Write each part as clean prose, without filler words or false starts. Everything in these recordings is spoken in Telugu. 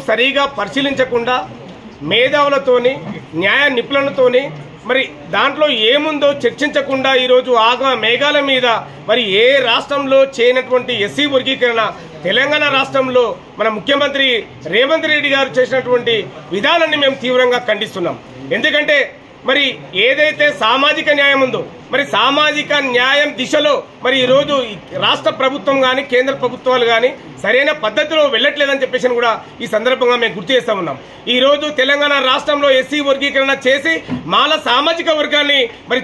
సరిగా పరిశీలించకుండా మేధావులతోని న్యాయ నిపుణులతోని మరి దాంట్లో ఏముందో చర్చించకుండా ఈరోజు ఆగమ మేఘాల మీద మరి ఏ రాష్ట్రంలో చేయనటువంటి ఎస్సీ వర్గీకరణ తెలంగాణ రాష్ట్రంలో మన ముఖ్యమంత్రి రేవంత్ రెడ్డి గారు చేసినటువంటి విధానాన్ని మేము తీవ్రంగా ఖండిస్తున్నాం. ఎందుకంటే మరి ఏదైతే సామాజిక న్యాయం ఉందో మరి సామాజిక న్యాయం దిశలో మరి ఈరోజు రాష్ట్ర ప్రభుత్వం కానీ కేంద్ర ప్రభుత్వాలు కానీ సరైన పద్ధతిలో వెళ్ళట్లేదని చెప్పేసి కూడా ఈ సందర్భంగా మేము గుర్తు చేస్తా ఉన్నాం. ఈరోజు తెలంగాణ రాష్ట్రంలో ఎస్సీ వర్గీకరణ చేసి మాల సామాజిక వర్గాన్ని మరి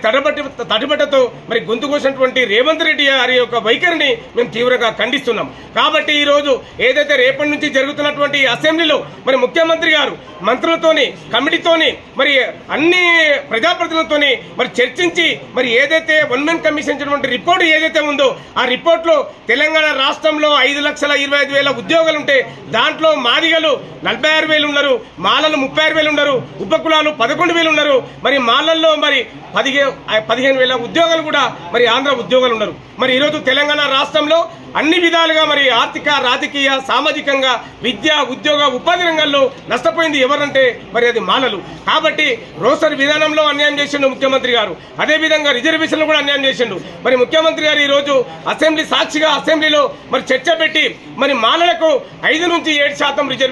తడిబట్టతో మరి గొంతు కోసినటువంటి రేవంత్ రెడ్డి గారి యొక్క వైఖరిని మేము తీవ్రంగా ఖండిస్తున్నాం. కాబట్టి ఈరోజు ఏదైతే రేపటి నుంచి జరుగుతున్నటువంటి అసెంబ్లీలో మరి ముఖ్యమంత్రి గారు మంత్రులతోని కమిటీతోని మరి అన్ని ప్రజాప్రతినిధులతోని మరి చర్చించి మరి ఏదైతే వన్ మెన్ కమిషన్ రిపోర్ట్ ఏదైతే ఉందో ఆ రిపోర్ట్ లో తెలంగాణ రాష్ట్రంలో 5,25,000 ఉద్యోగాలు ఉంటే దాంట్లో మాదిగలు 46,000 ఉన్నారు, మాలలు 36,000 ఉన్నారు, ఉపకులాలు 11,000 ఉన్నారు, మరి మాలల్లో మరి 15,000 ఉద్యోగాలు కూడా మరి ఆంధ్ర ఉద్యోగాలు ఉన్నారు. మరి ఈరోజు తెలంగాణ రాష్ట్రంలో అన్ని విధాలుగా మరి ఆర్థిక రాజకీయ సామాజికంగా విద్య ఉద్యోగ ఉపాధి రంగాల్లో నష్టపోయింది ఎవరంటే మరి అది మాలలు. కాబట్టి రోస్టర్ విధానంలో అన్యాయం చేసిండు ముఖ్యమంత్రి గారు, అదేవిధంగా రిజర్వేషన్లు కూడా అన్యాయం చేసిండు. మరి ముఖ్యమంత్రి గారు ఈ రోజు అసెంబ్లీ సాక్షిగా అసెంబ్లీలో మరి చర్చ పెట్టి మరి మాలలకు 5 నుంచి 7% రిజర్వేషన్